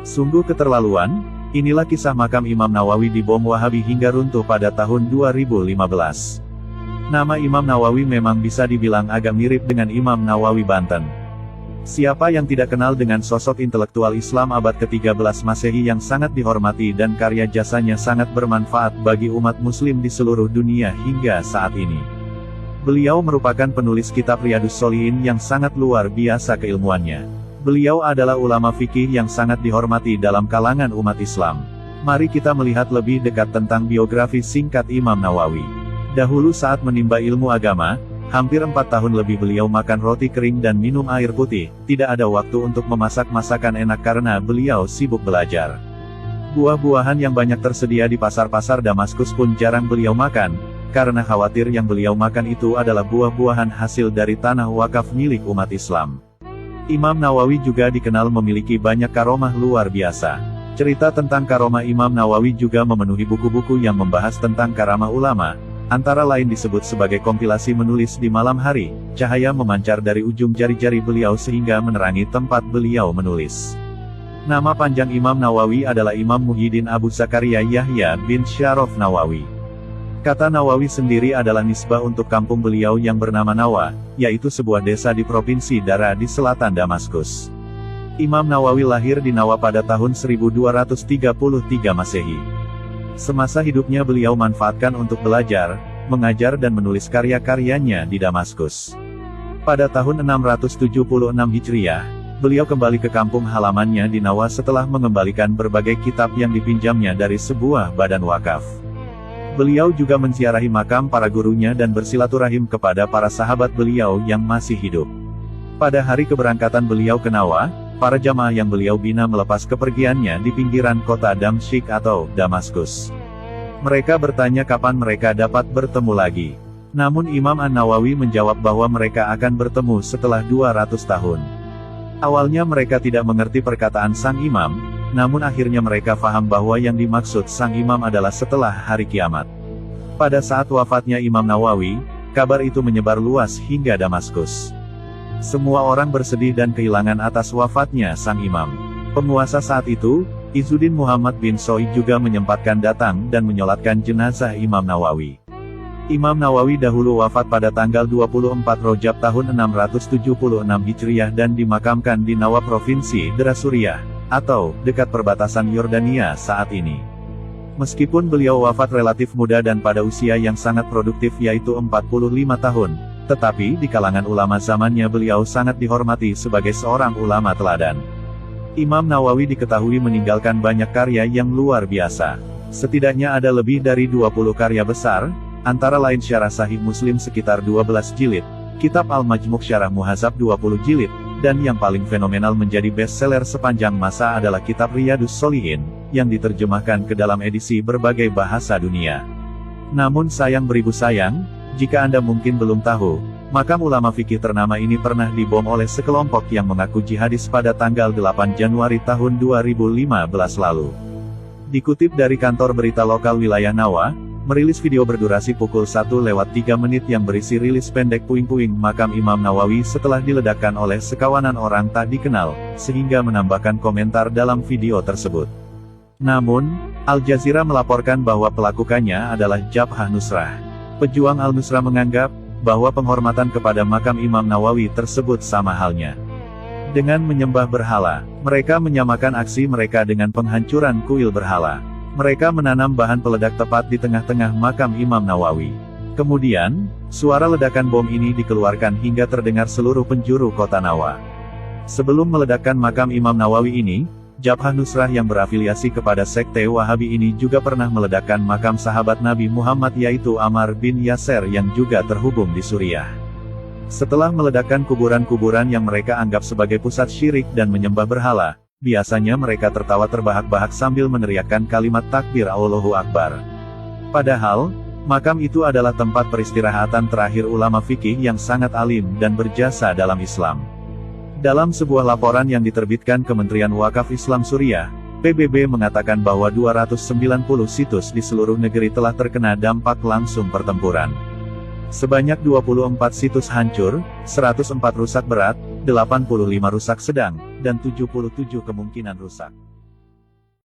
Sungguh keterlaluan, inilah kisah makam Imam Nawawi dibom Wahabi hingga runtuh pada tahun 2015. Nama Imam Nawawi memang bisa dibilang agak mirip dengan Imam Nawawi Banten. Siapa yang tidak kenal dengan sosok intelektual Islam abad ke-13 Masehi yang sangat dihormati dan karya jasanya sangat bermanfaat bagi umat muslim di seluruh dunia hingga saat ini. Beliau merupakan penulis kitab Riyadhus Shalihin yang sangat luar biasa keilmuannya. Beliau adalah ulama fikih yang sangat dihormati dalam kalangan umat Islam. Mari kita melihat lebih dekat tentang biografi singkat Imam Nawawi. Dahulu saat menimba ilmu agama, hampir 4 tahun lebih beliau makan roti kering dan minum air putih, tidak ada waktu untuk memasak masakan enak karena beliau sibuk belajar. Buah-buahan yang banyak tersedia di pasar-pasar Damaskus pun jarang beliau makan, karena khawatir yang beliau makan itu adalah buah-buahan hasil dari tanah wakaf milik umat Islam. Imam Nawawi juga dikenal memiliki banyak karomah luar biasa. Cerita tentang karomah Imam Nawawi juga memenuhi buku-buku yang membahas tentang karamah ulama, antara lain disebut sebagai kompilasi menulis di malam hari, cahaya memancar dari ujung jari-jari beliau sehingga menerangi tempat beliau menulis. Nama panjang Imam Nawawi adalah Imam Muhyiddin Abu Zakaria Yahya bin Syaraf Nawawi. Kata Nawawi sendiri adalah nisbah untuk kampung beliau yang bernama Nawa, yaitu sebuah desa di Provinsi Dara di selatan Damaskus. Imam Nawawi lahir di Nawa pada tahun 1233 Masehi. Semasa hidupnya beliau manfaatkan untuk belajar, mengajar dan menulis karya-karyanya di Damaskus. Pada tahun 676 Hijriah, beliau kembali ke kampung halamannya di Nawa setelah mengembalikan berbagai kitab yang dipinjamnya dari sebuah badan wakaf. Beliau juga menziarahi makam para gurunya dan bersilaturahim kepada para sahabat beliau yang masih hidup. Pada hari keberangkatan beliau ke Nawa, para jamaah yang beliau bina melepas kepergiannya di pinggiran kota Damsyik atau Damaskus. Mereka bertanya kapan mereka dapat bertemu lagi. Namun Imam An-Nawawi menjawab bahwa mereka akan bertemu setelah 200 tahun. Awalnya mereka tidak mengerti perkataan sang imam, namun akhirnya mereka faham bahwa yang dimaksud sang imam adalah setelah hari kiamat. Pada saat wafatnya Imam Nawawi, kabar itu menyebar luas hingga Damaskus. Semua orang bersedih dan kehilangan atas wafatnya sang imam. Penguasa saat itu, Izzuddin Muhammad bin Soid juga menyempatkan datang dan menyolatkan jenazah Imam Nawawi. Imam Nawawi dahulu wafat pada tanggal 24 Rajab tahun 676 Hijriah dan dimakamkan di Nawa Provinsi Dera Suriah, atau dekat perbatasan Yordania saat ini. Meskipun beliau wafat relatif muda dan pada usia yang sangat produktif yaitu 45 tahun, tetapi di kalangan ulama zamannya beliau sangat dihormati sebagai seorang ulama teladan. Imam Nawawi diketahui meninggalkan banyak karya yang luar biasa. Setidaknya ada lebih dari 20 karya besar, antara lain Syarah Sahih Muslim sekitar 12 jilid, Kitab Al-Majmu' Syarah Muhadzab 20 jilid, dan yang paling fenomenal menjadi bestseller sepanjang masa adalah kitab Riyadhus Shalihin, yang diterjemahkan ke dalam edisi berbagai bahasa dunia. Namun sayang beribu sayang, jika Anda mungkin belum tahu, makam ulama fikih ternama ini pernah dibom oleh sekelompok yang mengaku jihadis pada tanggal 8 Januari tahun 2015 lalu. Dikutip dari kantor berita lokal wilayah Nawa, merilis video berdurasi pukul 1:03 yang berisi rilis pendek puing-puing makam Imam Nawawi setelah diledakkan oleh sekawanan orang tak dikenal, sehingga menambahkan komentar dalam video tersebut. Namun, Al Jazeera melaporkan bahwa pelakukannya adalah Jabhah Nusrah. Pejuang Al-Nusra menganggap bahwa penghormatan kepada makam Imam Nawawi tersebut sama halnya dengan menyembah berhala. Mereka menyamakan aksi mereka dengan penghancuran kuil berhala. Mereka menanam bahan peledak tepat di tengah-tengah makam Imam Nawawi. Kemudian, suara ledakan bom ini dikeluarkan hingga terdengar seluruh penjuru kota Nawa. Sebelum meledakkan makam Imam Nawawi ini, Jabhah Nusrah yang berafiliasi kepada sekte Wahabi ini juga pernah meledakkan makam sahabat Nabi Muhammad yaitu Ammar bin Yasir yang juga terhubung di Suriah. Setelah meledakkan kuburan-kuburan yang mereka anggap sebagai pusat syirik dan menyembah berhala, biasanya mereka tertawa terbahak-bahak sambil meneriakkan kalimat takbir Allahu Akbar. Padahal, makam itu adalah tempat peristirahatan terakhir ulama fikih yang sangat alim dan berjasa dalam Islam. Dalam sebuah laporan yang diterbitkan Kementerian Wakaf Islam Suriah, PBB mengatakan bahwa 290 situs di seluruh negeri telah terkena dampak langsung pertempuran. Sebanyak 24 situs hancur, 104 rusak berat, 85 rusak sedang, dan 77 kemungkinan rusak.